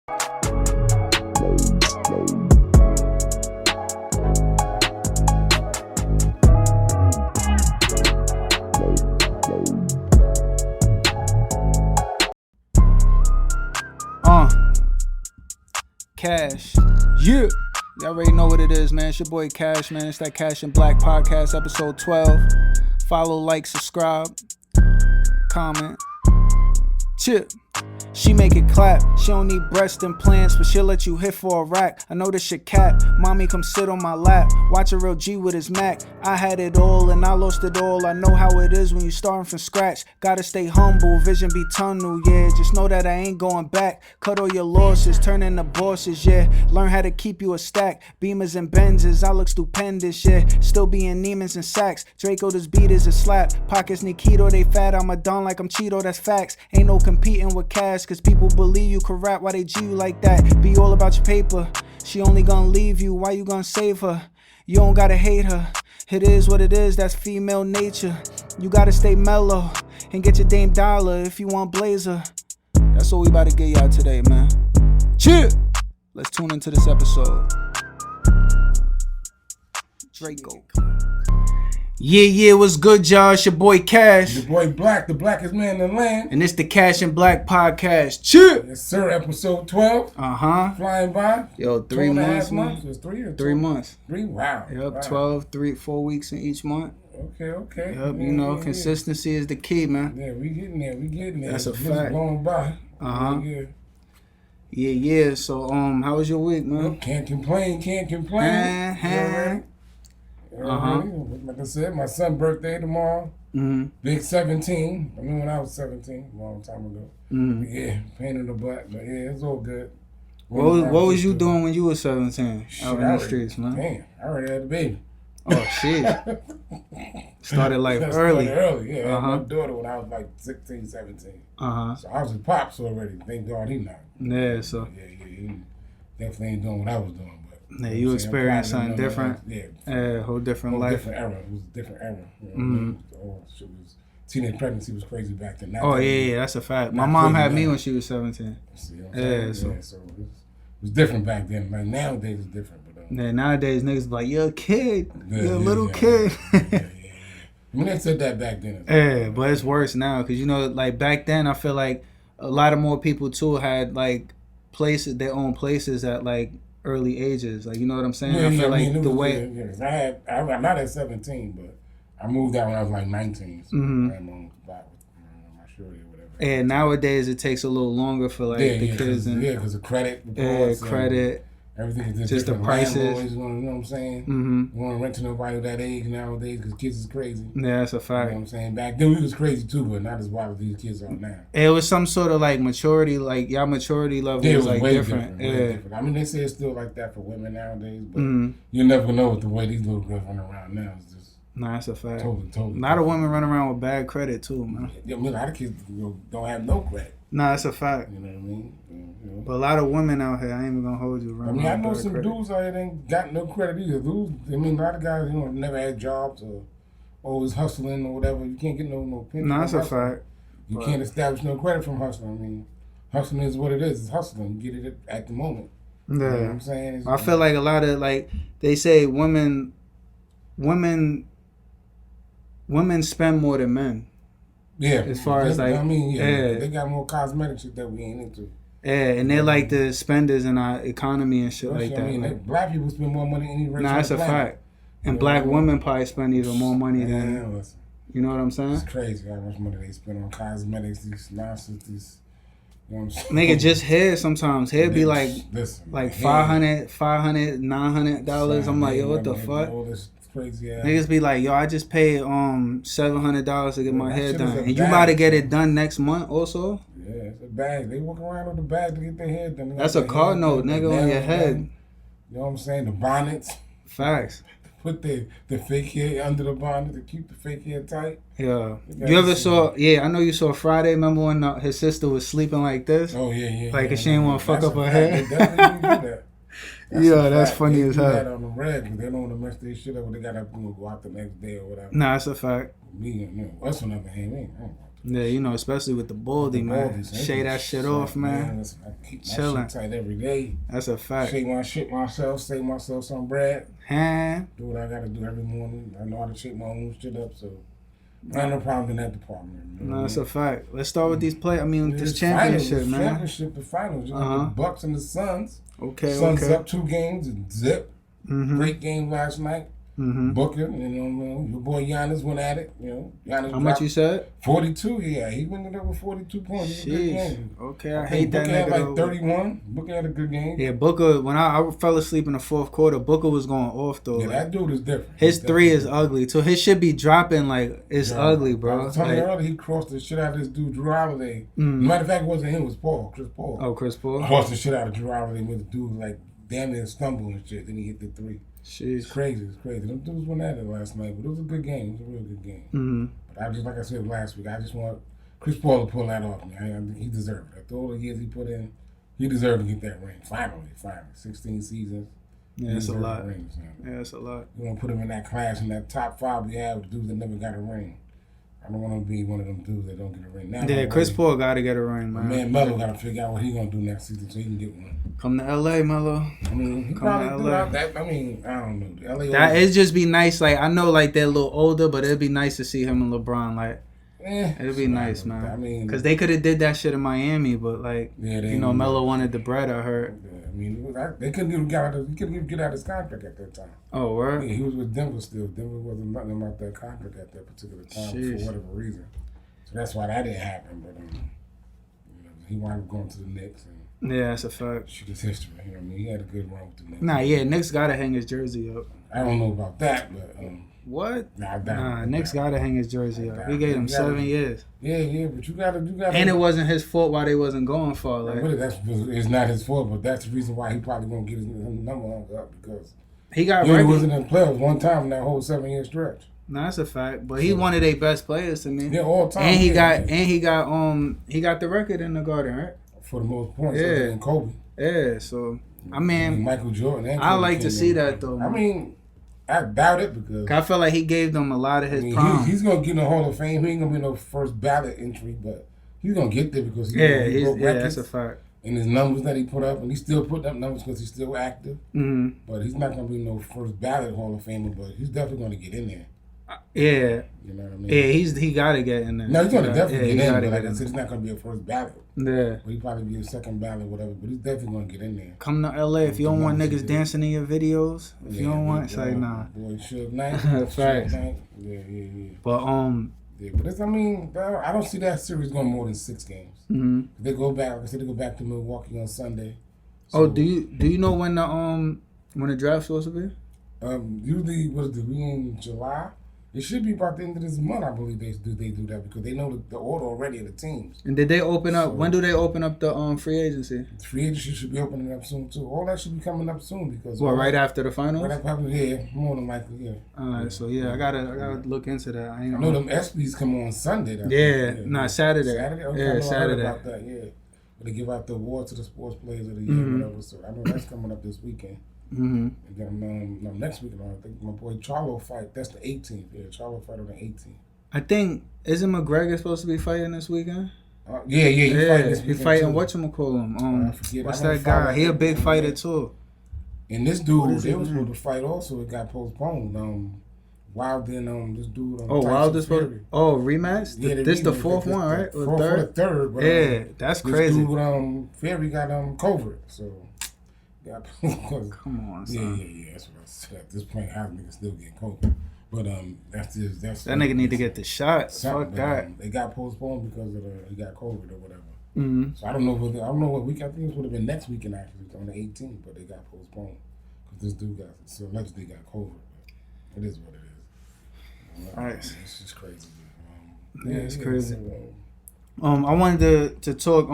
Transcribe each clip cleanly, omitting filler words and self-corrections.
Cassh. Yeah. Y'all already know what it is, man. It's your boy Cassh, man. It's that Cassh and Black podcast, episode 12. Follow, like, subscribe, comment. Chip. She make it clap. She don't need breast implants, but she'll let you hit for a rack. I know this shit cap. Mommy, come sit on my lap. Watch a real G with his Mac. I had it all and I lost it all. I know how it is when you starting from scratch. Gotta stay humble, vision be tunnel, yeah. Just know that I ain't going back. Cut all your losses, turn into bosses, yeah. Learn how to keep you a stack. Beamers and Benzes, I look stupendous, yeah. Still being Neiman's and Saks. Draco, this beat is a slap. Pockets need keto, they fat. I'm a don like I'm Cheeto, that's facts. Ain't no competing with Cash, cause people believe you can rap. Why they G you like that? Be all about your paper. She only gonna leave you, why you gonna save her? You don't gotta hate her. It is what it is, that's female nature. You gotta stay mellow and get your Dame Dollar if you want Blazer. That's all we about to get y'all today, man. Chill. Let's tune into this episode. Draco. Yeah, what's good, y'all? It's your boy Cassh. Your boy Black, the blackest man in the land. And it's the Cassh and Black podcast. Chill. Yes, sir. Episode 12. Flying by. Yo, 3 months, man. It's 3 or 2? 3 months. 3, wow. Yep, wow. 12, 4 weeks in each month. Okay. Yep, yeah, consistency is the key, man. Yeah, we getting there. That's a It's fact. Going by. Yeah. So, how was your week, man? Well, can't complain. Like I said, my son's birthday tomorrow. Big 17. I mean, when I was 17, a long time ago. Yeah, pain in the butt, but yeah, it's all good. What was you doing when you were 17 out in the streets, man? Damn, I already had a baby. Oh, shit. Started like early. Yeah. I had my daughter when I was like 16, 17. So I was with Pops already. Thank God he not. Yeah, so. Yeah, he definitely ain't doing what I was doing. Yeah, you experienced something different. Yeah, whole different life. Different era. It was a different era. You know shit was, teenage pregnancy was crazy back then. That's a fact. My mom had me when she was 17. See what I'm saying? So it was different back then. Like nowadays it's different. But, nowadays niggas be like, you're a kid. You're a little kid. Yeah. I mean, they said that back then. Yeah, but it's worse now. Because, like back then, I feel like a lot of more people too had like places, their own places at like early ages, like, you know what I'm saying? I feel like the way I'm not at 17, but I moved out when I was like 19. So I'm on my surety or whatever. And nowadays it takes a little longer for like the kids because of credit, everything is just the prices. Landlords, you know what I'm saying? You want to rent to nobody that age nowadays because kids is crazy. Yeah, that's a fact. You know what I'm saying? Back then we was crazy too, but not as wild as these kids are now. It was some sort of like maturity, like y'all maturity level was like way different. Different. I mean, they say it's still like that for women nowadays, but you never know with the way these little girls run around now. It's just that's a fact. Totally. A lot of women run around with bad credit too, man. Yeah, I mean, a lot of kids don't have no credit. That's a fact. You know what I mean? But a lot of women out here, I ain't even gonna hold you. I know some dudes out here that ain't got no credit either. Dudes, a lot of guys, never had jobs or always hustling or whatever. You can't get no pension. That's a fact. You can't establish no credit from hustling. I mean, hustling is what it is. It's hustling. You get it at the moment. Yeah. You know what I'm saying? I feel like a lot of, like, they say women spend more than men. Yeah. As far as like, they got more cosmetic shit that we ain't into. Yeah, and they're like the spenders in our economy and shit like that. I mean, black people spend more money than any race. That's a fact. And black women probably spend even more money than. You know what I'm saying? It's crazy how much money they spend on cosmetics, these nonsense, these. You know what I'm saying? Nigga, just hair sometimes. Hair be like $500, $900. I'm like, yo, what the fuck? Crazy ass. Niggas be like, yo, I just paid $700 to get my hair done, and you about to get it done next month also. Yeah, it's a bag. They walk around with a bag to get their hair done. That's a car note, nigga, on your head. You know what I'm saying? The bonnets. Facts. Put the fake hair under the bonnet to keep the fake hair tight. Yeah. You ever saw? Yeah, I know you saw Friday. Remember when his sister was sleeping like this? Oh yeah. Like she didn't want to fuck up her hair. They definitely do that. That's funny as hell. They do that on the red because they don't want to mess their shit up when they got to go out the next day or whatever. Nah, that's a fact. Me, us on the other hand, Yeah, you know, especially with the baldy, man. Shave that shit off, man. Listen, I keep my Chilling. shit tight every day. That's a fact. Shave my shit myself, save myself some bread. Hand. Do what I gotta do every morning. I know how to shake my own shit up, so I have no problem in that department. No, that's a fact. Let's start with these play. I mean, this championship, finals, man. Championship, the finals. You know, the Bucks and the Suns. Okay, Suns up 2 games and zip. Great game last night. Booker, you know, your boy Giannis went at it. You know, Giannis. How much you said? 42. Yeah, he went it up with 42 points. It was a good game. Okay, I hate that. Booker had like 31. Booker had a good game. Yeah, Booker. When I fell asleep in the fourth quarter, Booker was going off though. Yeah, that dude is different. His three is ugly, so his shit be dropping like it's ugly, bro. I was telling you earlier, he crossed the shit out of this dude Drew Holiday. Matter of fact, it wasn't him. It was Chris Paul. Oh, Chris Paul. Crossed the shit out of Drew Holiday with the dude like damn near stumble and shit. Then he hit the 3. It's crazy. Them dudes went at it last night, but it was a good game. It was a real good game. But I just, like I said last week, I just want Chris Paul to pull that off, man. He deserved it. After all the years he put in, he deserved to get that ring. Finally. 16 seasons. Yeah, it's a lot. Rings, yeah, it's a lot. You want to put him in that class, in that top 5 we have, the dudes that never got a ring. I don't want to be one of them dudes that don't get a ring. Now, yeah, Chris Paul got to get a ring, man. Man, Melo got to figure out what he going to do next season so he can get one. Come to LA, Melo. I mean, he probably do that. I mean, I don't know. LA that it'd just be nice. Like, I know, like, they're a little older, but it'd be nice to see him and LeBron. Like, it'd be nice, man. I mean, because they could have did that shit in Miami, but, like, you know, Melo wanted the bread, I heard. Yeah, I mean, they couldn't even get out of his contract at that time. Oh, word? Yeah, he was with Denver still. Denver wasn't nothing about that contract at that particular time for whatever reason. So that's why that didn't happen. But you know, he wound up going to the Knicks. And yeah, that's a fact. Shit is history. You know what I mean? He had a good run with the Knicks. Nah, yeah, Knicks got to hang his jersey up. I don't know about that, but... what? Nah, Knicks got to hang his jersey up. We gave him 7 years. Yeah, but you gotta. And it wasn't his fault why they wasn't going for it. Like, really, it's not his fault, but that's the reason why he probably won't get his number hung up because he got he wasn't in the playoffs one time in that whole 7-year stretch. No, that's a fact. But he one of their best players to me. Yeah, all time. And he got the record in the Garden, right? For the most points, than Kobe. Yeah, so I mean Michael Jordan. And I like to see that though. I mean, I doubt it because I feel like he gave them a lot of his prime. He's gonna get in the Hall of Fame. He ain't gonna be no first ballot entry, but he's gonna get there because he broke records. That's a fact. And his numbers that he put up, and he's still putting up numbers because he's still active. But he's not gonna be no first ballot Hall of Famer, but he's definitely gonna get in there. Yeah. You know what I mean? Yeah, he gotta get in there. No, he's gonna definitely get in, but like I said, he's not gonna be a first ballot. Yeah. But he'll probably be a second ballot, whatever, but he's definitely gonna get in there. Come to LA if you don't want niggas dancing in your videos. If you don't want, say nah. Boy, Suge Knight. Facts. Yeah. But yeah, but it's, I mean, I don't see that series going more than 6 games. They go back. Like I said, they go back to Milwaukee on Sunday. So, do you know when the draft's supposed to be? Usually, we in July? It should be about the end of this month, I believe they do that because they know the order already of the teams. And did they open up? When do they open up the free agency? The free agency should be opening up soon too. All that should be coming up soon because. Well, right after the finals. Right after, yeah, more than likely, yeah. All right, so yeah, I gotta look into that. I know them ESPYs come on Sunday. Saturday. Saturday. Okay, Saturday. About that, yeah. But they give out the award to the sports players of the year, whatever. So I know that's coming up this weekend. And then next weekend, I think my boy Charlo fight. That's the 18th. Yeah, Charlo fight on the 18th. I think isn't McGregor supposed to be fighting this weekend? Yeah. He's fighting this weekend. He's fighting whatchamacallum. What's that guy? He a big fighter too. And this dude, they was supposed to fight also. It got postponed. Wilder and this dude. Wilder's supposed. Rematch. Yeah, this the fourth one, right? Or third. But, yeah, that's crazy. This dude, Fury got covert. So. Come on, son. Yeah. That's what I said. At this point, how niggas still getting COVID. But that's that nigga need to get the shot. Fuck that. They got postponed because of he got COVID or whatever. So I don't know what week. I think it would have been next weekend actually on the 18th, but they got postponed because this dude allegedly got COVID. But it is what it is. Right. It's just crazy. It's crazy. I wanted to talk.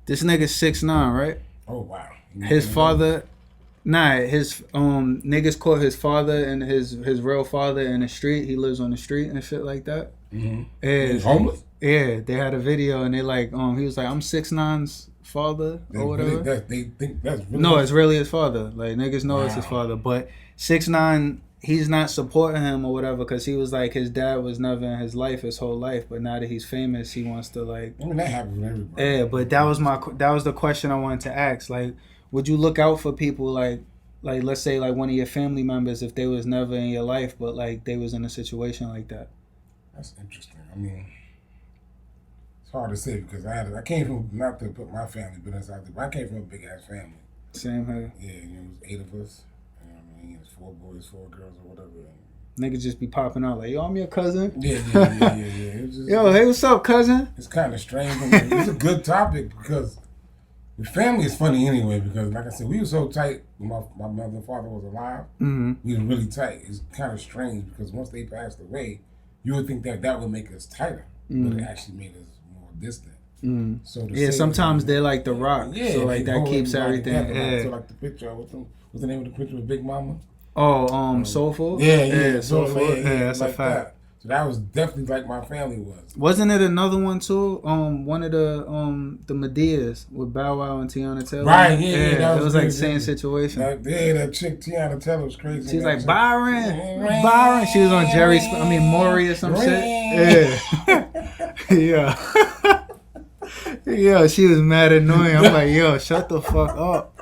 This nigga 6'9", right? Oh wow. His father, his niggas caught his father and his real father in the street. He lives on the street and shit like that. He's homeless? Yeah, they had a video and they like he was like, I'm 6'9"'s father or whatever. They think that's really no, it's really his father. Like niggas know it's his father, but 6'9" he's not supporting him or whatever because he was like his dad was never in his life his whole life, but now that he's famous, he wants to like. I mean, that happens with everybody. Yeah, but that was the question I wanted to ask. Like, would you look out for people like let's say like one of your family members if they was never in your life, but like they was in a situation like that? That's interesting. I mean, it's hard to say because I came from, not to put my family business out there, but I came from a big ass family. Same here. Yeah, it was 8 of us. I mean, it's 4 boys, 4 girls, or whatever. Niggas just be popping out like, yo, I'm your cousin. Yeah. It was just, yo, hey, what's up, cousin? It's kind of strange. I mean, it's a good topic because the family is funny anyway. Because, like I said, we were so tight when my mother and father was alive. Mm-hmm. We were really tight. It's kind of strange because once they passed away, you would think that would make us tighter, but it actually made us more distant. Mm. So sometimes they're like the Rock. Yeah, so like that keeps everything. Yeah. So like the picture, what's the name of the picture of Big Mama? Oh, Soulful. Yeah, Soulful. Yeah, that's like a fact. That. So that was definitely like my family was. Wasn't it another one too? One of the Medeas with Bow Wow and Tiana Taylor. Right, yeah. It was like the same situation. That chick Tiana Taylor was crazy. She was like Byron. She was on Maury or some shit. Yeah. Yeah, she was mad annoying. I'm like, yo, shut the fuck up.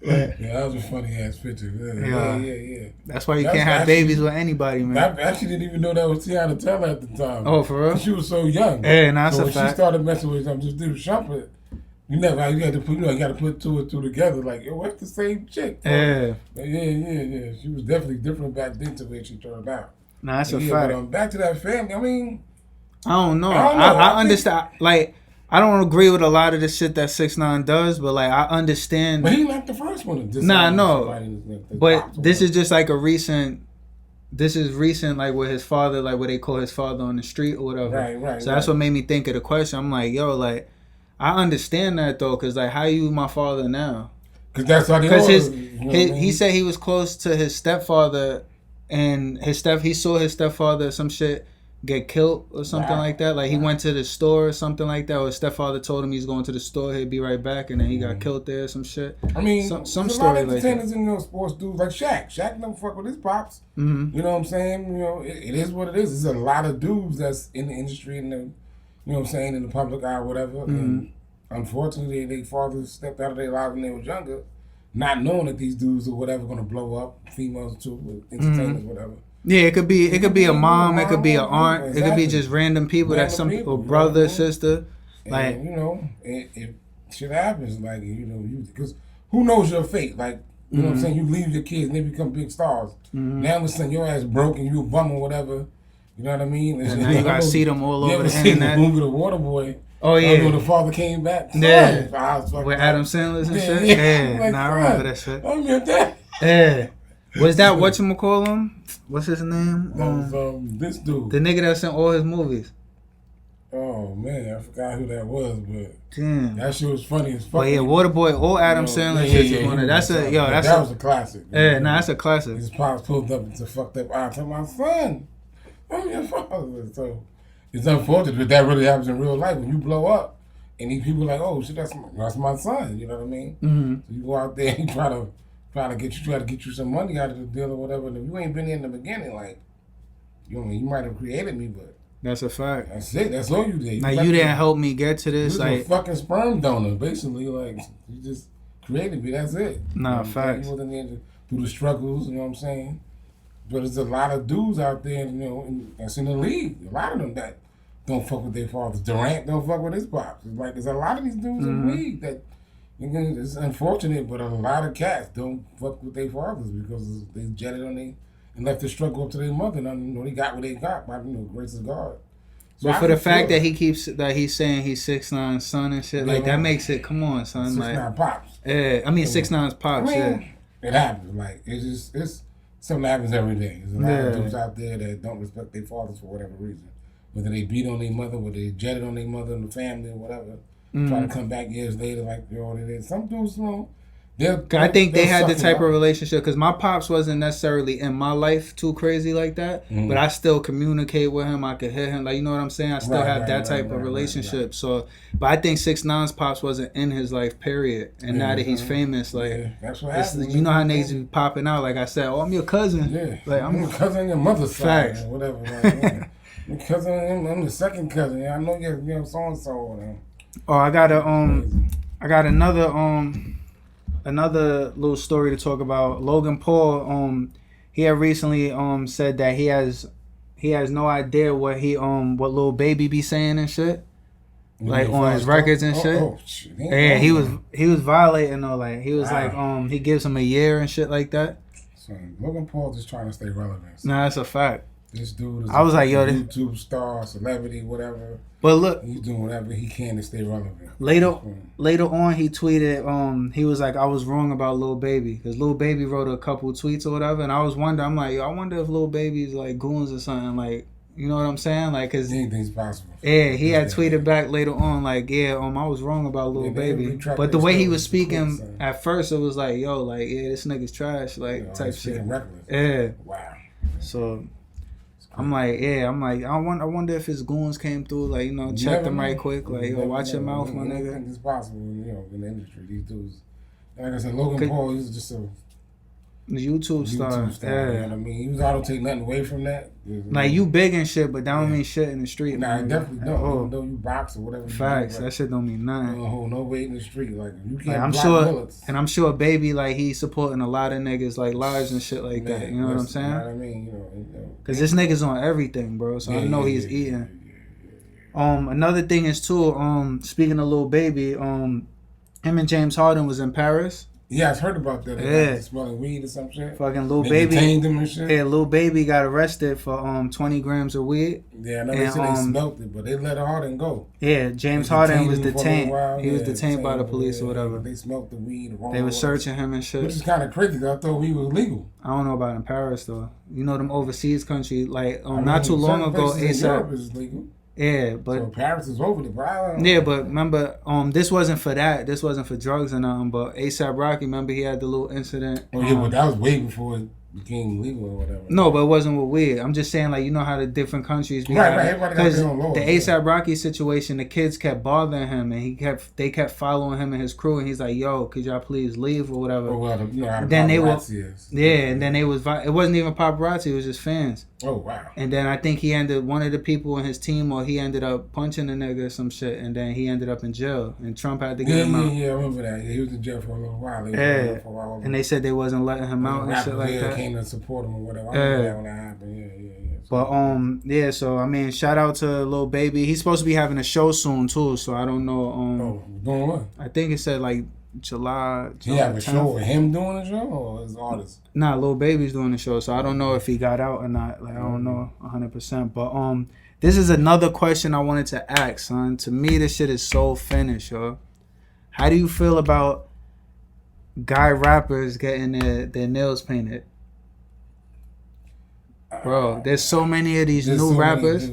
Yeah, that was a funny ass picture. Yeah. That's why you can't have babies with anybody, man. I actually didn't even know that was Tiana Taylor at the time. Oh, for real? She was so young. Yeah, that's so a when fact. she started messing with this dude Shumpert, you got to put 2 and 2 together. Like, yo, what's the same chick? Yeah. She was definitely different back then to the way she turned out. Nah, that's a fact. But, back to that family. I mean, I don't know. I understand. Like, I don't agree with a lot of the shit that 6ix9ine does, but like I understand. But he not the first one to Nah, no. But this is just like a recent. This is recent, like with his father, like what they call his father on the street or whatever. Right. So that's what made me think of the question. I'm like, yo, like I understand that though, cause like how you my father now? Cause that's how they. Cause he said he was close to his stepfather, and he saw his stepfather some shit get killed or something like that. Like he went to the store or something like that, or his stepfather told him he's going to the store, he'd be right back, and then he got killed there or some shit. I mean, some story story like that. entertainers in sports dudes like Shaq. Shaq don't fuck with his pops. Mm-hmm. You know what I'm saying? It is what it is. There's a lot of dudes that's in the industry and you know what I'm saying, in the public eye or whatever. Mm-hmm. And unfortunately, their fathers stepped out of their lives when they were younger, not knowing that these dudes or whatever going to blow up. Females too, entertainers, whatever. Yeah, it could be a mom, it could be an aunt, exactly. It could be just random people that some people, brother, sister, like if shit happens, like because who knows your fate, like you know what I'm saying, you leave your kids and they become big stars. Now all of a sudden your ass broke and you a bum or whatever, you know what I mean? And now you gotta see them all over the internet. internet. The movie The Waterboy. Oh yeah, when the father came back. Yeah, with Adam Sandler and shit. Yeah, like, I remember that shit. I'm your dad. Yeah. Was that whatchamacallem? What's his name? That was this dude. The nigga that's in all his movies. Oh man, I forgot who that was, but damn, that shit was funny as fuck. But yeah, Waterboy or Adam Sandler shit is one of that was a classic. Yeah, that's a classic. His pops pulled up and fucked up eye to my son. I'm your father. So it's unfortunate, but that really happens in real life when you blow up and these people are like, oh shit, that's my son. You know what I mean? Mm-hmm. So you go out there and try to get you some money out of the deal or whatever. And if you ain't been in the beginning, like, you might have created me, but that's a fact. That's it. That's all you did. Like you didn't help me get to this. You was a fucking sperm donor, basically. Like you just created me. That's it. Nah, facts. You wasn't there through the struggles. You know what I'm saying? But there's a lot of dudes out there, that's in the league. A lot of them that don't fuck with their fathers. Durant don't fuck with his pops. It's like there's a lot of these dudes in the league that. It's unfortunate, but a lot of cats don't fuck with their fathers because they jetted on and left the struggle up to their mother. And they got what they got by grace of God. So but for the fact that he's saying he's 6ix9ine's son and shit, like that makes it. Come on, son. 6ix9ine pops. Yeah, I mean 6ix9ine's pops. It happens. Like it's something that happens every day. There's a lot of dudes out there that don't respect their fathers for whatever reason. Whether they beat on their mother, whether they jetted on their mother and the family or whatever. Try to come back years later like they did. Some dudes, I think they had the type of relationship because my pops wasn't necessarily in my life too crazy like that, but I still communicate with him. I could hit him, like, you know what I'm saying. I still have that type of relationship. So, but I think 6ix9ine's pops wasn't in his life, period. And now that he's famous, like, that's what happened. You know how niggas be popping out. Like I said, oh, I'm your cousin. Yeah, like I'm your cousin on your mother's facts. side, or whatever. Like, your cousin, I'm the second cousin. Yeah, I know you're so and so. Oh, I got another little story to talk about. Logan Paul, he had recently said that he has no idea what Lil Baby be saying and shit, like on his records and shit. Yeah, he was violating though. Like he was like he gives him a year and shit like that. Son, Logan Paul just trying to stay relevant. Nah, that's a fact. This dude is I was like, yo, YouTube star, celebrity, whatever. But look, he's doing whatever he can to stay relevant. Later on, he tweeted, he was like, I was wrong about Lil Baby because Lil Baby wrote a couple tweets or whatever, and I was wondering, I'm like, yo, I wonder if Lil Baby's like goons or something, like, you know what I'm saying, like, cause anything's possible. Yeah, he had tweeted back later on, like, yeah, I was wrong about Lil Baby, but the way he was speaking at first, it was like, yo, like, yeah, this nigga's trash, like, type shit. Reckless. Yeah. Wow. So. I'm like, I wonder if his goons came through, like, you know, check them right quick, like, yo, watch your mouth, my nigga. Anything is possible, you know, in the industry. These dudes, like I said, Logan Paul, he's just a YouTube star. Yeah. You know what I mean? He don't take nothing away from that. Like, you big and shit, but that don't mean shit in the street. Nah, it definitely don't. Even though you box or whatever. Facts. That shit don't mean nothing. You don't hold no weight in the street. Like, you can't I'm block sure, bullets. And I'm sure Baby, like, he's supporting a lot of niggas, like, lives and shit like that. You know what I'm saying? You know what I mean? You know. Because this nigga's on everything, bro. So I know he's eating. Another thing is, too, speaking of Lil Baby, him and James Harden was in Paris. Yeah, I've heard about that. They smelling weed or some shit. Fucking Lil Baby. Detained them and shit. Yeah, Lil Baby got arrested for 20 grams of weed. Yeah, I know they said they smelt it, but they let Harden go. Yeah, James Harden was detained. He was detained by the police or whatever. They smelt the weed. They were searching him and shit. Which is kind of crazy. I thought weed was legal. I don't know about in Paris though. You know them overseas country, like not too long ago, ASAP. Europe is legal. Yeah, but so Paris is over the problem. Yeah, but remember, this wasn't for that. This wasn't for drugs or nothing. But ASAP Rocky, remember he had the little incident. Oh yeah, but that was way before it became legal or whatever. No, but it wasn't with weed. I'm just saying, like, you know how the different countries be because the ASAP Rocky situation, the kids kept bothering him, and they kept following him and his crew, and he's like, "Yo, could y'all please leave or whatever?" Oh well, you know how then they were, and then they was. It wasn't even paparazzi; it was just fans. Oh wow! And then I think one of the people in his team, or he ended up punching a nigga or some shit, and then he ended up in jail, and Trump had to get him out. Yeah, I remember that. Yeah, he was in jail for a little while. And they said they wasn't letting him out and shit like that. Came to support him or whatever. I remember that when that happened. Yeah. But so I mean, shout out to Lil Baby. He's supposed to be having a show soon too, so I don't know. Doing what? I think it said like July. He have a show with him doing a show or his artist? Nah, Lil Baby's doing the show, so I don't know if he got out or not. Like I don't know 100%. But this is another question I wanted to ask, son. To me, this shit is so finished, yo. How do you feel about guy rappers getting their nails painted? Bro, there's so many of these new rappers.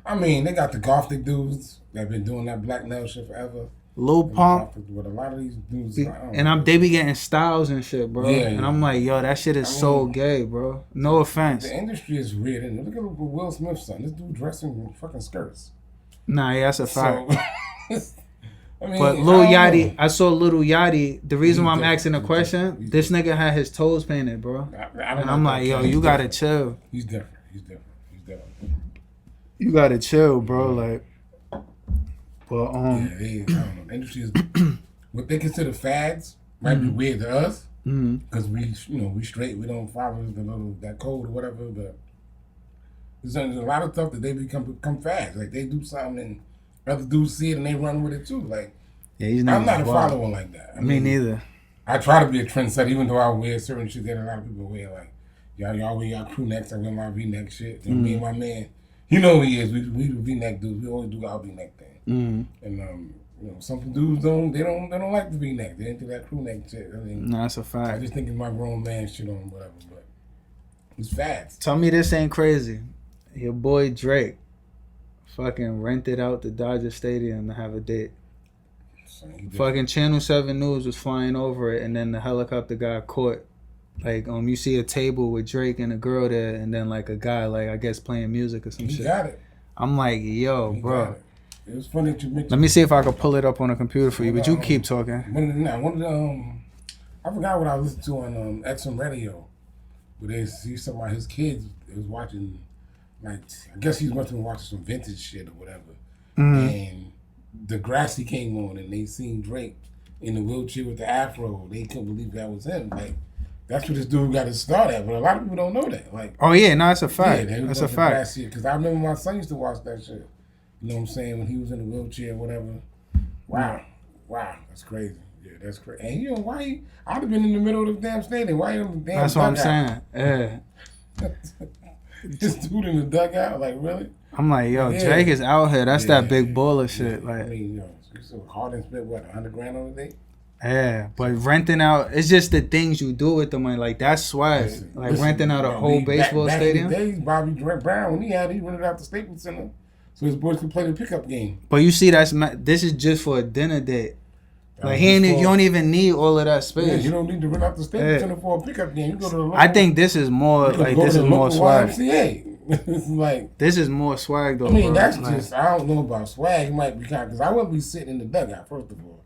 I mean, they got the gothic dudes that been doing that black nail shit forever. Lil Pump. But a lot of these dudes, they be getting styles and shit, bro. Yeah, and I'm like, yo, that shit is so gay, bro. No offense. The industry is weird, and look at Will Smith's son. This dude dressing in fucking skirts. Nah, yeah, that's a fact. I mean, but Lil Yachty, I saw Lil Yachty. The reason why I'm asking the question, this nigga had his toes painted, bro. And I'm like, yo, you gotta chill. He's different. You gotta chill, bro. Like, but I don't know. The industry is what they consider fads might be weird to us because we straight. We don't follow that code or whatever. But there's a lot of stuff that they become fads. Like they do something and other dudes see it and they run with it too. Like, I'm not a follower like that. Me neither. I try to be a trendsetter, even though I wear certain shit that a lot of people wear. Like, y'all wear y'all crew necks, I wear my V-neck shit. And me and my man, you know who he is. We do V-neck dudes. We always do our V-neck thing. And some dudes don't like the V-neck. They into that crew neck shit. I mean, that's a fact. I just think it's my grown man shit on whatever. But it's fads. Tell me this ain't crazy. Your boy Drake fucking rented out the Dodger Stadium to have a date. Fucking Channel 7 News was flying over it, and then the helicopter got caught. Like, you see a table with Drake and a girl there, and then, like, a guy, like, I guess playing music or some shit. He got it. I'm like, yo, bro. It was funny that you mentioned. Let me see if I can pull it up on a computer for you, but you keep talking. I forgot what I listened to on XM Radio. But they see some of his kids was watching, like, I guess he must have been watching some vintage shit or whatever. And Degrassi came on and they seen Drake in the wheelchair with the afro. They couldn't believe that was him. Like, that's what this dude got his start at. But a lot of people don't know that. Like, oh yeah, no, that's a fact. Yeah, that's a fact. Because I remember my son used to watch that shit. You know what I'm saying? When he was in the wheelchair or whatever. Wow, that's crazy. Yeah, that's crazy. And you know why? I'd have been in the middle of the damn stadium. Why you in the damn That's dugout? what I'm saying. Yeah. This dude in the dugout, like, really? I'm like, yo, Drake is out here. That's that big baller shit. Like, I mean, yo, so Harden spent what, $100,000 on a day? Yeah, but renting out, it's just the things you do with the money. Like, that's swag. Renting out a whole baseball stadium. Back in the days, Bobby Brown, when he rented out the Staples Center so his boys could play the pickup game. But you see, this is just for a dinner date. Like, you don't even need all of that space. Yeah, you don't need to rent out the Staples Center for a pickup game. You go to the local, I think this is more, like, this is more swag. It's like, this is more swag, though, I mean, bro. that's just, I don't know about swag. It might be kind of, because I wouldn't be sitting in the dugout, first of all.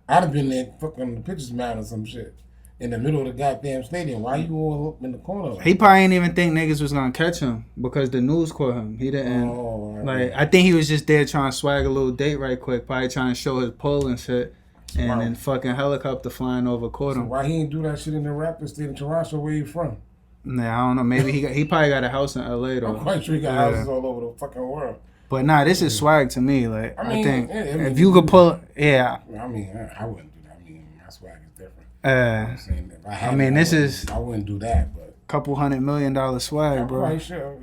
I'd have been there fucking the pitcher's mound or some shit in the middle of the goddamn stadium. Why you all up in the corner? He probably didn't even think niggas was gonna catch him because the news caught him. He didn't. I think he was just there trying to swag a little date right quick, probably trying to show his pole and shit. And then fucking helicopter flying over caught him. So why he ain't do that shit in the Raptors state in Toronto? Where he from? Nah, I don't know. Maybe he probably got a house in LA though. I'm quite sure he got houses all over the fucking world. But nah, this is swag to me. Like, I think if you could pull, I mean, I wouldn't do that. I mean, my swag is different. I'm saying that if I had I wouldn't do that, but couple $100 million swag, bro. I'm quite sure.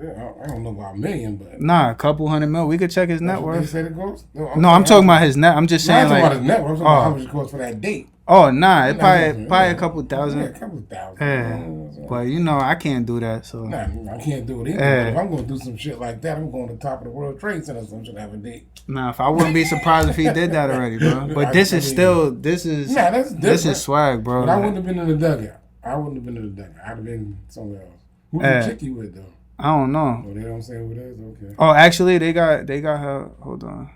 I don't know about a million, but nah, a couple $100 million. We could check his net worth. They said it goes? No, I'm talking about his net. I'm just saying, like, about his net worth. I'm talking about how much it costs for that date. Oh, nah, it probably a couple thousand. Yeah, a couple thousand. But you know, I can't do that. So nah, I can't do it either. But if I'm gonna do some shit like that, I'm going to the top of the World Trade Center or some shit, have a date. Nah, if I wouldn't be surprised if he did that already, bro. But this is swag, bro. But I wouldn't have been in the dugout. I'd have been somewhere else. Who the chick you with though? I don't know. Oh, they don't say who it is? Okay. Oh, actually, they got her. Hold on.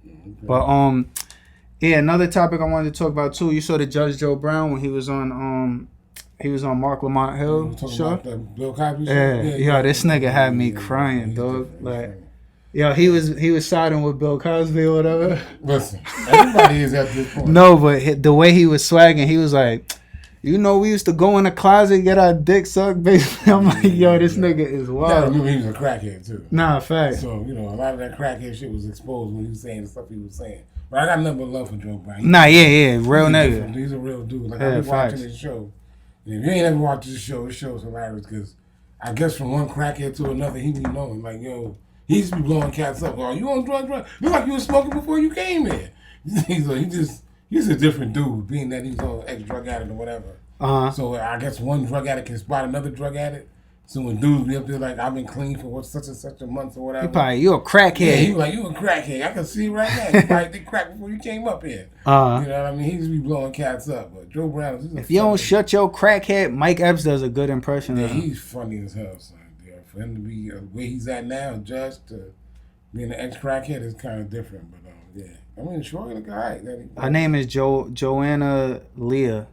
Okay. But yeah, another topic I wanted to talk about too. You saw the Judge Joe Brown when he was on Mark Lamont Hill show. About the Bill Cosby show? Yeah, this nigga had me crying, dog. Like, yo, he was siding with Bill Cosby or whatever. Listen, everybody is at this point. No, but the way he was swagging, he was like, you know, we used to go in the closet and get our dick sucked, basically. I'm like, yo, this nigga is wild. You gotta remember he was a crackhead too. Nah, fact. So, you know, a lot of that crackhead shit was exposed when he was saying the stuff he was saying. But I got nothing but love for Joe Brown. Real nigga. He's a real dude. Like, I've been watching this show. And if you ain't ever watched this show's hilarious because I guess from one crackhead to another, he be knowing. Like, yo, he used to be blowing cats up. Oh, you on drugs? Look like you was smoking before you came here. He's a different dude, being that he's an ex-drug addict or whatever. So I guess one drug addict can spot another drug addict. So when dudes be up there like, I've been clean for such and such a month or whatever. You a crackhead. Yeah, he was like, you a crackhead. I can see right now. You probably did crack before you came up here. You know what I mean? He just be blowing cats up. But Joe Brown, if you don't shut your crackhead, Mike Epps does a good impression of him. He's funny as hell, son. Yeah, for him to be where he's at now, judge to being an ex-crackhead is kind of different. But yeah, I mean, Shorty look alright. Her name is Joanna Leah.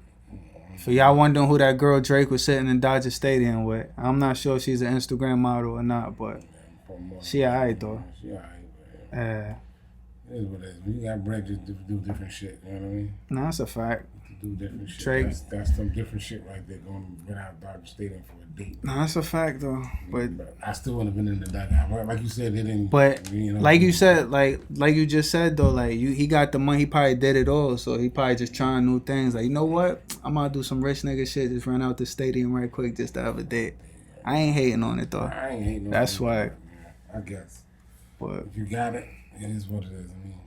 For y'all wondering who that girl Drake was sitting in Dodger Stadium with, I'm not sure if she's an Instagram model or not, but she alright though. She alright, it is what it is. When you got bread, just do different shit. You know what I mean? No, that's a fact. Do different shit. Drake, that's some different shit right there. Going to rent out Dodger Stadium for a date. No, that's a fact though. But I still would have been in the dugout. Like you said, they didn't. But like you said, like you just said though, like he got the money. He probably did it all, so he probably just trying new things. Like, you know what? I'm gonna do some rich nigga shit. Just run out the stadium right quick just to have a date. I ain't hating on it though. I ain't hating on it. That's why. I guess. But if you got it, it is what it is. I mean.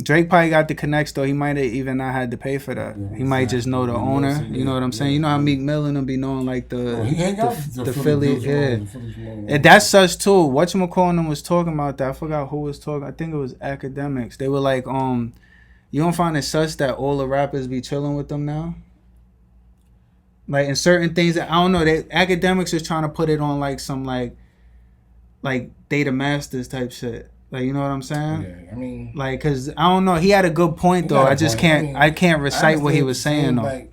Drake probably got the connects though. He might have even not had to pay for that. Yeah, he might just know the owner. You know what I'm saying? You know how Meek Mill and them be knowing like the Philly. Yeah. And that's such too. Whatchamacallit was talking about that. I forgot who was talking. I think it was Academics. They were like, You don't find it sus that all the rappers be chilling with them now? Like in certain things that I don't know, they academics is trying to put it on like some like data masters type shit. Like, you know what I'm saying? Yeah, I mean, like, cause I don't know. He had a good point though. I just can't. I can't recite what he was saying though. Like,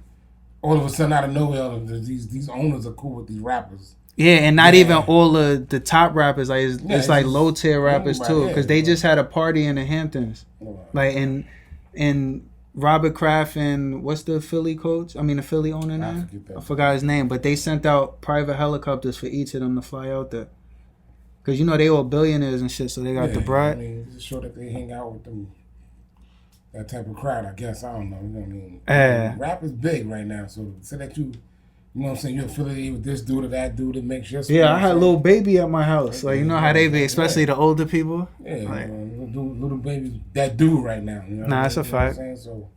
all of a sudden, out of nowhere, these owners are cool with these rappers. Yeah, and not even all of the top rappers. Like, it's like low tier rappers too, because they just had a party in the Hamptons, like and Robert Kraft and what's the Philly coach? I mean the Philly owner now. I forgot his name, but they sent out private helicopters for each of them to fly out there. Cause you know they all billionaires and shit, so they got the bread. I mean, it's sure that they hang out with them, that type of crowd. I guess I don't know. You know what I mean? Rap is big right now, so that you know what I'm saying, you're affiliated with this dude or that dude, it makes your. Yeah, I had a little baby at my house. Like, you know how they be, especially the older people. Yeah, like, little babies that dude right now. You know that's a fact. So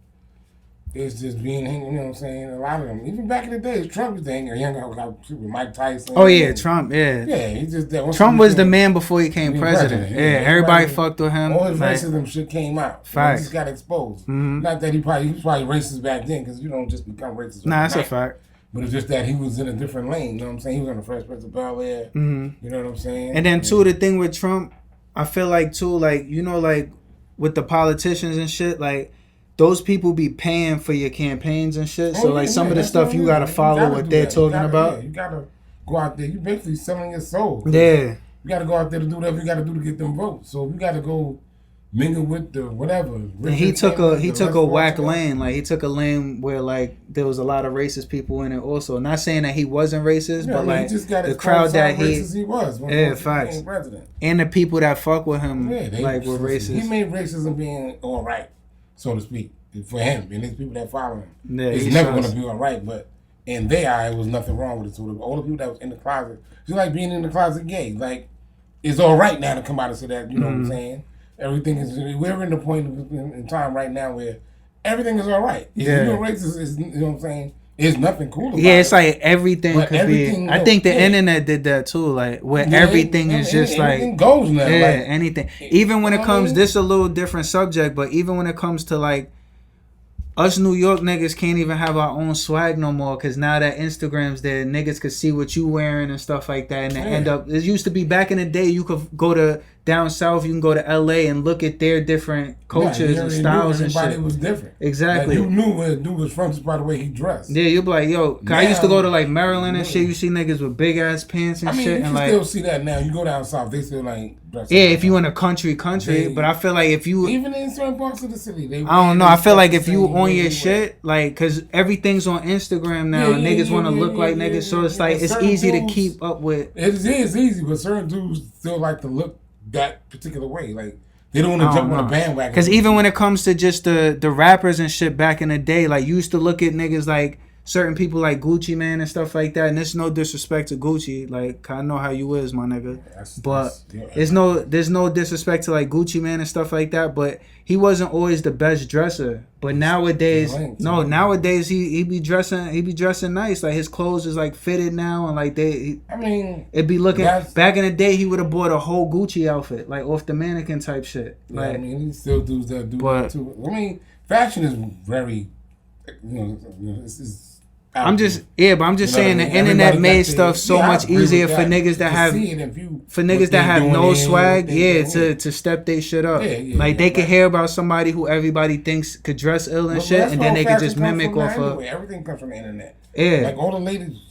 it's just being, you know what I'm saying. A lot of them, even back in the days, Trump was the younger with Mike Tyson. Oh yeah, Trump. Yeah. Yeah, he just Trump was the man before he became president. Yeah, everybody fucked with him. All his racism shit came out. Facts. He just got exposed. Mm-hmm. Not that he was probably racist back then, because you don't just become racist. Nah, that's a fact. But it's just that he was in a different lane, you know what I'm saying? He was on the Fresh Prince of Bel-Air, you know what I'm saying? And then, too, the thing with Trump, I feel like, too, like, you know, like, with the politicians and shit, like, those people be paying for your campaigns and shit. So, like, some of the stuff you got to follow what they're talking about. Yeah, you got to go out there. You basically selling your soul. Yeah. You got to go out there to do whatever you got to do to get them votes. So, you got to go mingle with the whatever. And he took a whack lane. Like, he took a lane where like there was a lot of racist people in it also. Not saying that he wasn't racist, but like he just got the crowd that he was when he became president. And the people that fuck with him were racist. He made racism being all right, so to speak, for him and his people that follow him. Yeah, it's never gonna be all right, but in their eye, it was nothing wrong with it. So all the people that was in the closet, just like being in the closet gay, like it's all right now to come out and say that. You know what I'm saying? Everything is. We're in the point in time right now where everything is all right. If you're racist, is, you know what I'm saying? There's nothing cool about it. Yeah, it's like everything could be. I think the internet did that too. Like where everything is just everything like goes now. Yeah, like, anything. Even when it comes, this a little different subject, but even when it comes to like us New York niggas can't even have our own swag no more because now that Instagram's there, niggas could see what you wearing and stuff like that, and they end up. It used to be back in the day, you could go to down south, you can go to LA and look at their different cultures and styles and shit. Everybody was different. Exactly. Like, you knew where a dude was from just by the way he dressed. Yeah, you'd be like, yo, I used to go to like Maryland and shit. You see niggas with big ass pants and shit. You can still see that now. You go down south, they still like dressing. Yeah, if you in a country, but I feel like if you even in certain parts of the city, I don't know. I feel like if you on your shit, like, cause everything's on Instagram now, and niggas want to look like niggas, so it's like it's easy to keep up with. It is easy, but certain dudes still like to look that particular way. Like they don't want to jump on a bandwagon. Cause even when it comes to just the rappers and shit back in the day, like you used to look at niggas like certain people like Gucci Man and stuff like that. And there's no disrespect to Gucci. Like I know how you is, my nigga. There's no disrespect to like Gucci Man and stuff like that. But he wasn't always the best dresser. But nowadays, nowadays he be dressing nice. Like his clothes is like fitted now, and like it'd be looking. Back in the day, he would have bought a whole Gucci outfit, like off the mannequin type shit. Yeah, like, I mean, he still do that too. I mean, fashion is very, it's I'm just saying the internet made stuff so much easier for niggas that have no swag, to step their shit up. Like they could hear about somebody who everybody thinks could dress ill and shit, and then they could just mimic off of. Everything comes from the internet. Yeah, like all the latest,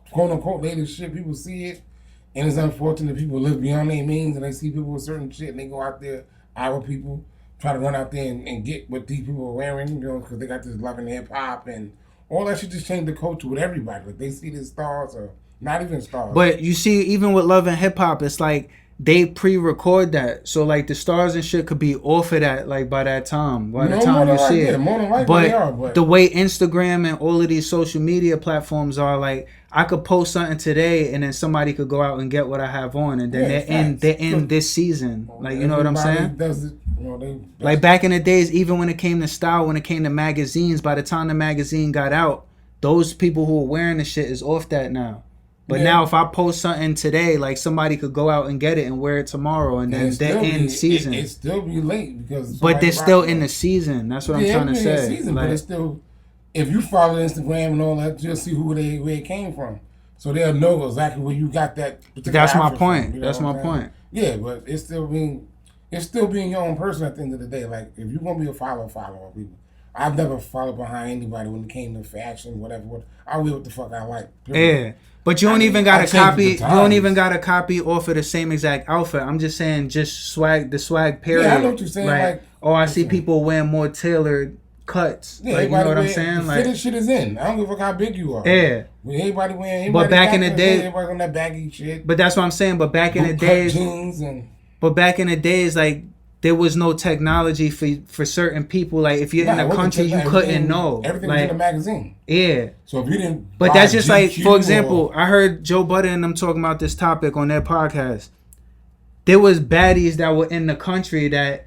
quote unquote, latest shit, people see it, and it's unfortunate people live beyond their means, and they see people with certain shit, and they go out there, our people try to run out there and get what these people are wearing, because they got this love in hip hop and. All that shit just changed the culture with everybody. Like they see these stars or not even stars. But you see, even with Love and Hip Hop, it's like they pre-record that, so like the stars and shit could be off of that like by that time. By the time you see it, more than likely they are, but the way Instagram and all of these social media platforms are, like I could post something today and then somebody could go out and get what I have on, and then they're in this season. Like you know what I'm saying? Does it. Like back in the days, even when it came to style, when it came to magazines, by the time the magazine got out, those people who were wearing the shit is off that now. But now if I post something today, like somebody could go out and get it and wear it tomorrow, and then they're in season. It still be late because. But they're still in the season. That's what I'm trying to say. Season, like, but it's still. If you follow Instagram and all that, you'll see where it came from. So they'll know exactly where you got that. That's my point. From, that's my point. Yeah, but it's still being your own person at the end of the day. Like if you want to be a follower people. I've never followed behind anybody when it came to fashion, whatever. I wear what the fuck I like. Yeah. But you don't even got a copy. You don't even got a copy off of the same exact outfit. I'm just saying, just swag. The swag period. Yeah, I know what you're saying. Like I see people wearing more tailored cuts. Yeah, like, you know what I'm saying? The fitted shit is in. I don't give a fuck how big you are. Yeah. Everybody wearing. But back in the day, everybody on that baggy shit. But that's what I'm saying. But back in the days, jeans and. But back in the days, like. There was no technology for certain people. Like if you're in a country, you couldn't know. Everything like, was in a magazine. Yeah. So if you didn't, but that's just GQ like, for example, I heard Joe Budden and them talking about this topic on their podcast. There was baddies that were in the country that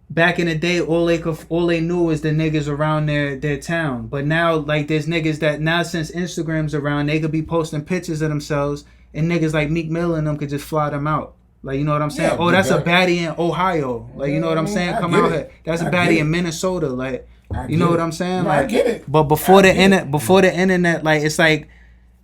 back in the day, all they knew was the niggas around their town. But now, like, there's niggas that now since Instagram's around, they could be posting pictures of themselves, and niggas like Meek Mill and them could just fly them out. Like, you know what I'm saying? Yeah, that's a baddie in Ohio. Like, you know what I'm saying? Come out here. That's a baddie in Minnesota. Like, you know what I'm saying? No, like, I get it. But before the internet, like, it's like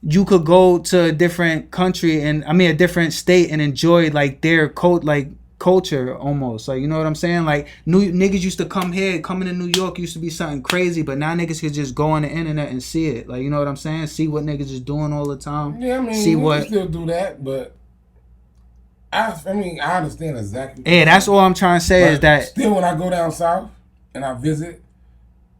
you could go to a different country a different state and enjoy like their culture almost. Like, you know what I'm saying? Like, niggas used to coming to New York used to be something crazy, but now niggas could just go on the internet and see it. Like, you know what I'm saying? See what niggas is doing all the time. Yeah, I mean, see we can still do that, but. I understand exactly. Yeah, that's all I'm trying to say is that still when I go down south and I visit,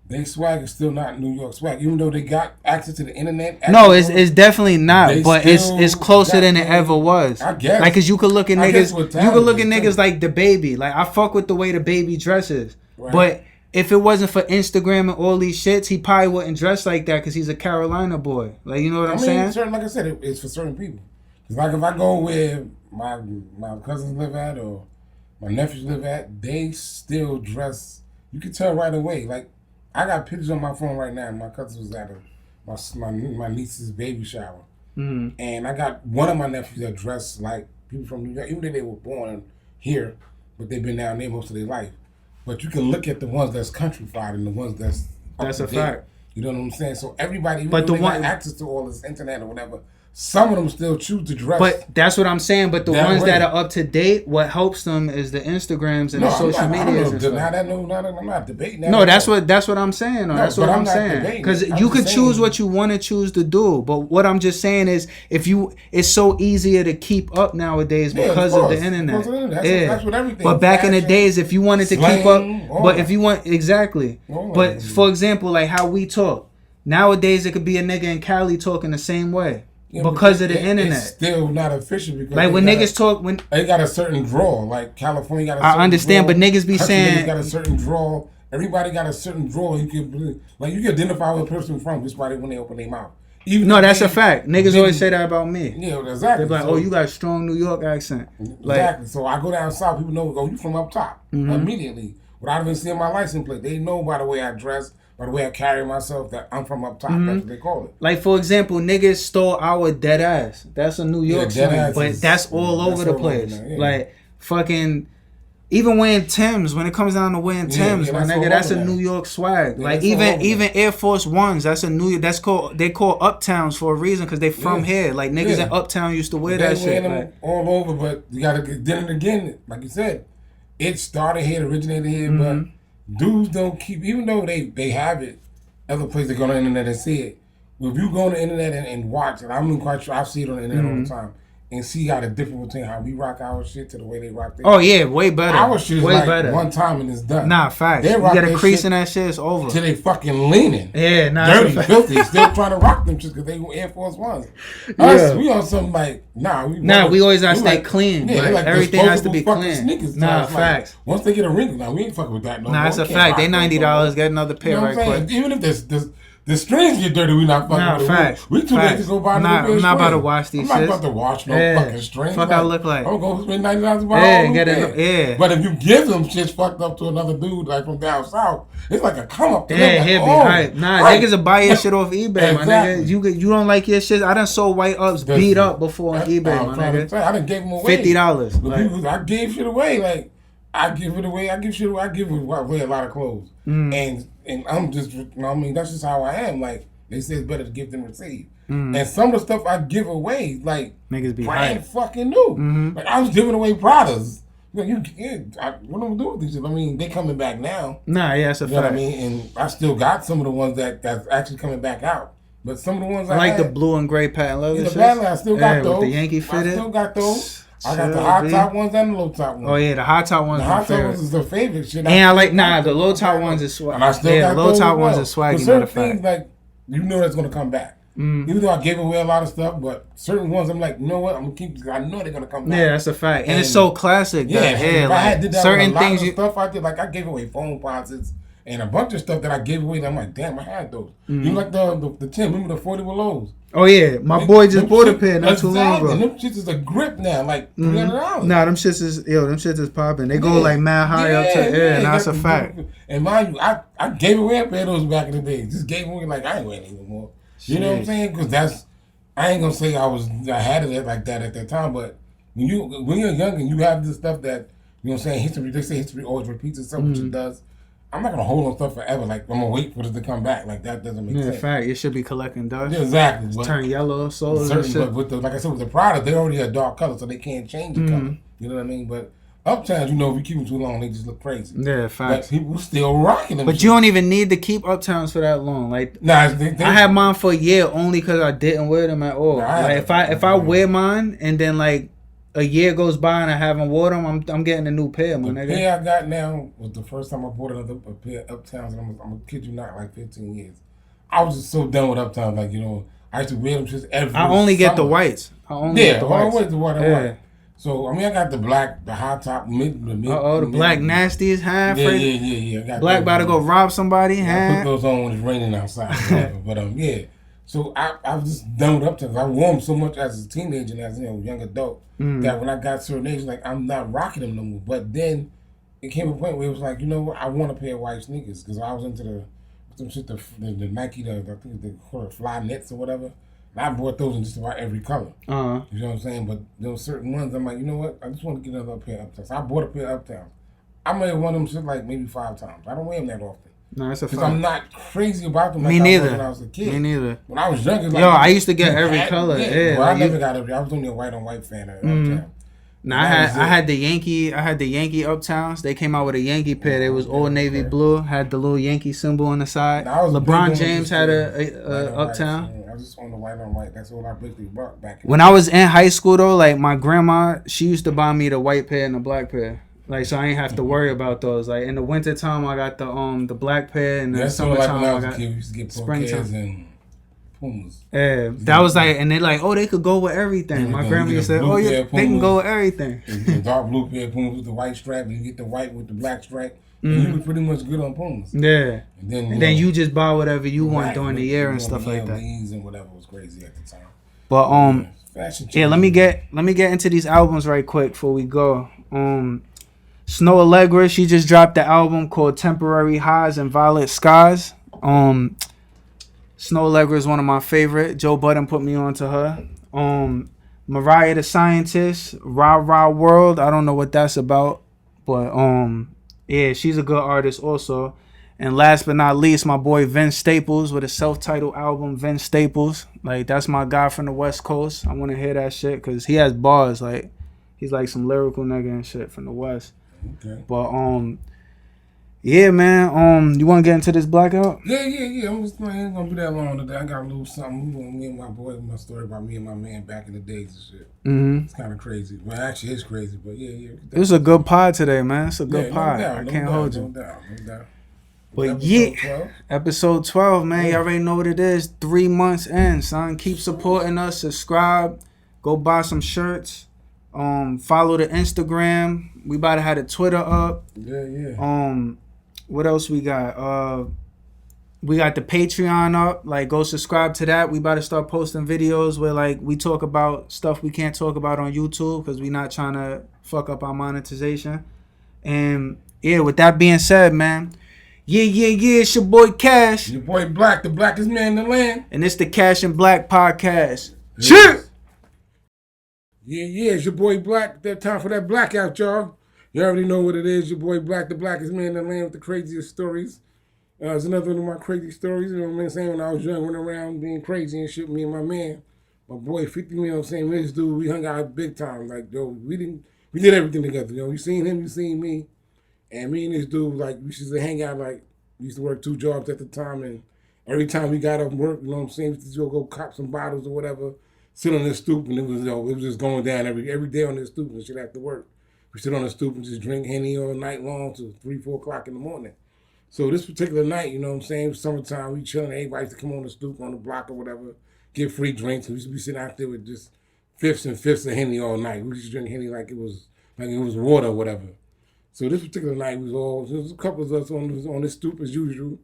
they swag is still not New York swag, even though they got access to the internet. No, it's definitely not, but it's closer than it ever was. I guess. Like, cause you could look at niggas, like the baby. Like, I fuck with the way the baby dresses, right. But if it wasn't for Instagram and all these shits, he probably wouldn't dress like that because he's a Carolina boy. Like, you know what I'm saying? Like I said, it's for certain people. Cause like if I go where my cousins live at or my nephews live at, they still dress. You can tell right away. Like I got pictures on my phone right now. My cousin was at my niece's baby shower, and I got one of my nephews that dressed like people from New York, even though they were born here, but they've been down there most of their life. But you can look at the ones that's countrified and the ones that's a fact. You know what I'm saying? So everybody, even though they got access to all this internet or whatever. Some of them still choose to dress. But that's what I'm saying. But the ones that are up to date, what helps them is the Instagrams and the social medias. I'm not debating that. No, that's what I'm saying. That's what I'm saying. Because you could choose what you want to choose to do. But what I'm just saying is, it's so easier to keep up nowadays because of the internet. That's what everything. But back in the days, if you wanted to keep up, but if you want exactly. But for example, like how we talk nowadays, it could be a nigga in Cali talking the same way. Yeah, because of the internet. It's still not official because like when niggas talk they got a certain draw. Like California got a certain I understand, draw. But niggas be saying niggas got a certain draw. Everybody got a certain draw. You can identify where a person from just by when they open their mouth. That's a fact. Niggas always say that about me. Yeah, exactly. They're like, oh, you got a strong New York accent. Exactly. So I go down south, people know, oh, you from up top immediately. Without even seeing my license plate. They know by the way I dress. By the way I carry myself, that I'm from up top. That's what they call it. Like, for example, niggas stole our dead ass. That's a New York slang, but that's all over the place. Like, fucking, even wearing Timbs, when it comes down to wearing Timbs, my nigga, that's a New York swag. Yeah, like, even Air Force Ones, that's a New York, they call Uptowns for a reason, because they from here. Like, niggas in Uptown used to wear that shit. Them all over, but you gotta get then again, like you said, it started here, originated here, but dudes don't keep, even though they have it, other places they go on the internet and see it. If you go on the internet and watch, and I'm quite sure I see it on the internet all the time, and see how the difference between how we rock our shit to the way they rock their shit. Oh yeah, way better. Our shit is way like better. One time and it's done. Nah, facts. You get a crease in that shit, it's over. Till they fucking leaning. Yeah, nah. Dirty, filthy, still trying to rock them just because they Air Force Ones. Us, we on something like, we always gotta stay clean. Yeah, like everything has to be clean. Sneakers nah, facts. Like, once they get a wrinkle, now we ain't fucking with that no more. Nah, it's a fact. They $90, get another pair right quick. Even if there's The strings get dirty. We not fucking with facts. We too late to go buy another pair of I'm not about to strings. wash these shits. I'm not about to wash no fucking strings. Fuck, I look like. I'm gonna go spend $90 to buy all get it. Yeah. But if you give them shit fucked up to another dude like from down south, it's like a come up. To them, he'll be hype. Niggas will buy your shit off eBay, exactly. my nigga. You don't like your shit. I done sold white ups beat up before on eBay, my nigga. I done gave them away. $50. Like, I gave shit away. Like I give it away. I give shit away. I give away a lot of clothes. And I'm just, you know what I mean? That's just how I am. Like. They say it's better to give than receive. And some of the stuff I give away, like, niggas be brand fucking new. Like, I was giving away Pradas. Like, what am I do with these shit? I mean, they coming back now. Nah, yeah, that's a fact. You know what I mean? And I still got some of the ones that's actually coming back out. But some of the ones I like the blue and gray patent leather. The patent, I still got those. With the Yankee fitted. I still got those. I got the high top ones and the low top ones. Oh yeah, the high top ones. The high top ones is the favorite shit. And I like the low top ones is swag. And I still got the low top ones is swaggy. Certain things like. You know that's gonna come back. Even though I gave away a lot of stuff, but certain ones I'm like, you know what? I'm gonna keep. I know they're gonna come back. Yeah, that's a fact, and it's so classic. Yeah, if I had did that certain with a lot things. Of stuff I did, like I gave away phone posits and a bunch of stuff that I gave away. That I'm like, damn, I had those. You like the 10? Remember the 40 lows? Oh yeah, my boy just bought a pair not too long ago. And them shits is a grip now, like $300. Nah, them shits is popping. They go like mad high up to and that's a fact. And mind you, I gave away a pair of those back in the day. Just gave away like I ain't wearing it anymore. You know what I'm saying? Because I ain't gonna say I had it like that at that time, but when you're young and you have this stuff that, you know what I'm saying, history, they say history always repeats itself, which it does. I'm not gonna hold on stuff forever. Like I'm gonna wait for it to come back. Like that doesn't make sense. Yeah, fact. You should be collecting dust. Yeah, exactly. Turn yellow, soles and shit. But with like I said, with the product, they already a dark color, so they can't change the color. You know what I mean? But Uptowns, you know, if you keep them too long, they just look crazy. Yeah, facts. But people still rocking them. But you don't even need to keep Uptowns for that long. Like, I had mine for a year only because I didn't wear them at all. Like, if I wear mine and then like a year goes by and I haven't worn them, I'm getting a new pair, my nigga. The pair I got now was the first time I bought a pair of Uptowns, and I'm gonna kid you not, like 15 years. I was just so done with Uptowns, like, you know, I used to wear them just every I only summer. get the whites. I only get the whites. I always the white and white. So, I mean, I got the black, the high top, the black Nasties, huh? Yeah. I got black about to go rob somebody, huh? I put those on when it's raining outside. But, yeah. So, I was just done with Uptowns. I wore them so much as a teenager and as, you know, young adult that when I got certain age, like, I'm not rocking them no more. But then it came a point where it was like, you know what? I want a pair of white sneakers because I was into the Nike, I think they call it Fly Nets or whatever. And I bought those in just about every color. You know what I'm saying? But there were certain ones I'm like, you know what? I just want to get another pair of Uptowns. I bought a pair of Uptowns. I may have worn them shit like maybe 5 times. I don't wear them that often. No, that's a fact. Because I'm not crazy about them like Me neither. I was when I was a kid. Me neither. When I was younger, like, I used to get every color. Yeah, well, I never got every. I was only a white on white fan of Uptown. No, I had the Yankee Uptowns. They came out with a Yankee pair. They was all navy blue. Had the little Yankee symbol on the side. LeBron James had a Uptown. I just on the white on white. That's all I basically bought back. When I was in high school though, like my grandma, she used to buy me the white pair and the black pair. Like, so I ain't have to worry about those. Like in the winter time, I got the black pair, and the summertime I got springtime and Pumas. Yeah, that was like, and they like, oh, they could go with everything. My grandma used to say, oh yeah, they can go with everything. The dark blue pair of Pumas with the white stripe, and you get the white with the black stripe. And you were pretty much good on Pumas. Yeah. And then you just buy whatever you want during the year and stuff like that. And whatever was crazy at the time. But let me get into these albums right quick before we go. Snow Allegra, she just dropped the album called Temporary Highs and Violet Skies. Snow Allegra is one of my favorite. Joe Budden put me on to her. Mariah the Scientist, Rah Rah World. I don't know what that's about, but yeah, she's a good artist also. And last but not least, my boy Vince Staples with a self-titled album, Vince Staples. Like, that's my guy from the West Coast. I want to hear that shit because he has bars. Like, he's like some lyrical nigga and shit from the West. Okay. But yeah, man. You want to get into this blackout? Yeah. I'm just ain't gonna be that long today. I got a little something. Me and my boy, my story about me and my man back in the days and shit. It's kind of crazy. Well, actually, it's crazy. But yeah. It's a good pod today, man. It's a good pod. I can't hold you. No doubt. But episode 12, man. You already know what it is. 3 months in, son. Keep supporting us. Subscribe. Go buy some shirts. Follow the Instagram. We about to have the Twitter up. Yeah. What else we got? We got the Patreon up. Like, go subscribe to that. We about to start posting videos where, like, we talk about stuff we can't talk about on YouTube because we not trying to fuck up our monetization. And, yeah, with that being said, man, yeah, it's your boy Cash. Your boy Black, the blackest man in the land. And it's the Cash and Black Podcast. Cheers! Yeah, it's your boy Black. That time for that blackout, y'all. You already know what it is. Your boy Black, the blackest man in the land with the craziest stories. It's another one of my crazy stories. You know what I'm saying? When I was young, went around being crazy and shit. Me and my man, my boy 50. You know what I'm saying? This dude, we hung out big time. Like, yo, we did everything together. You know, you seen him, you seen me, and me and this dude, like, we used to hang out. Like, we used to work 2 jobs at the time, and every time we got off work, you know what I'm saying? We used to go cop some bottles or whatever, sit on this stoop, and it was just going down every day on this stoop and shit after work. We sit on the stoop and just drink Henny all night long till 3-4 o'clock in the morning. So this particular night, you know what I'm saying, summertime, we chilling, everybody used to come on the stoop, on the block or whatever, get free drinks. We used to be sitting out there with just fifths and fifths of Henny all night. We used to drink Henny like it was water or whatever. So this particular night, there was a couple of us on this stoop as usual.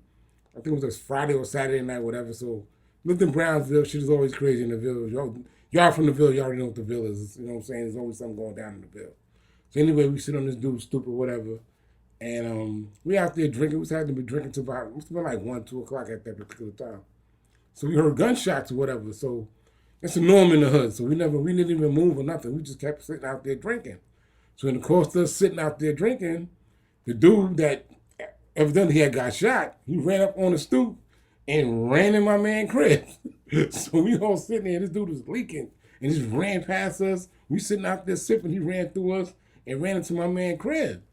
I think it was a Friday or Saturday night, whatever. So lived in Brownsville, shit is always crazy in the village. Y'all from the village, y'all already know what the Ville is. You know what I'm saying? There's always something going down in the Ville. So anyway, we sit on this dude's stoop or whatever. And we out there drinking. We had to be drinking till about, it must have been like 1-2 o'clock at that particular time. So we heard gunshots or whatever. So it's a norm in the hood. So we didn't even move or nothing. We just kept sitting out there drinking. So in the course of us sitting out there drinking, the dude that evidently he had got shot, he ran up on the stoop and ran in my man's crib. So we all sitting there. This dude was leaking and just ran past us. We sitting out there sipping. He ran through us and ran into my man's crib.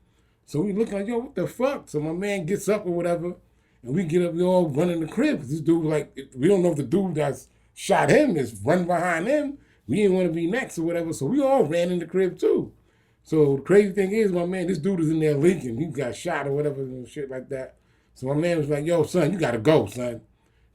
So we look like, yo, what the fuck? So my man gets up or whatever, and we get up, we all run in the crib. This dude, like, we don't know if the dude that's shot him is running behind him. We didn't want to be next or whatever, so we all ran in the crib too. So the crazy thing is, my man, this dude is in there leaking. He got shot or whatever and shit like that. So my man was like, yo, son, you got to go, son.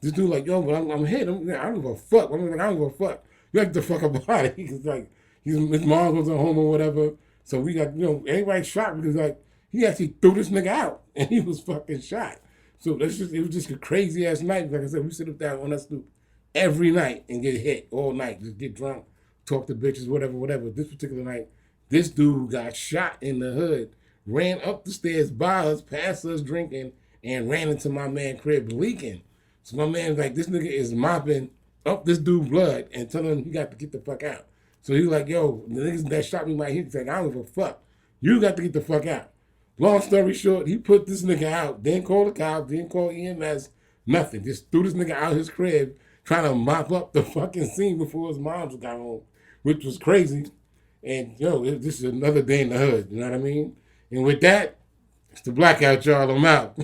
This dude like, yo, but I'm hit. I don't give a fuck. I'm like, I don't give a fuck. You have to fuck up about it. He's like, his mom was at home or whatever. So we got, everybody shot because, like, he actually threw this nigga out, and he was fucking shot. So it was just a crazy ass night. Like I said, we sit up there on that stoop every night and get hit all night, just get drunk, talk to bitches, whatever. This particular night, this dude got shot in the hood, ran up the stairs by us, past us drinking, and ran into my man's crib leaking. So my man's like, this nigga is mopping up this dude's blood and telling him he got to get the fuck out. So he's like, yo, the niggas that shot me right here, he's like, I don't give a fuck. You got to get the fuck out. Long story short, he put this nigga out, didn't call the cops, didn't call EMS, nothing. Just threw this nigga out of his crib, trying to mop up the fucking scene before his moms got home, which was crazy. And, this is another day in the hood, you know what I mean? And with that, it's the blackout, y'all. I'm out.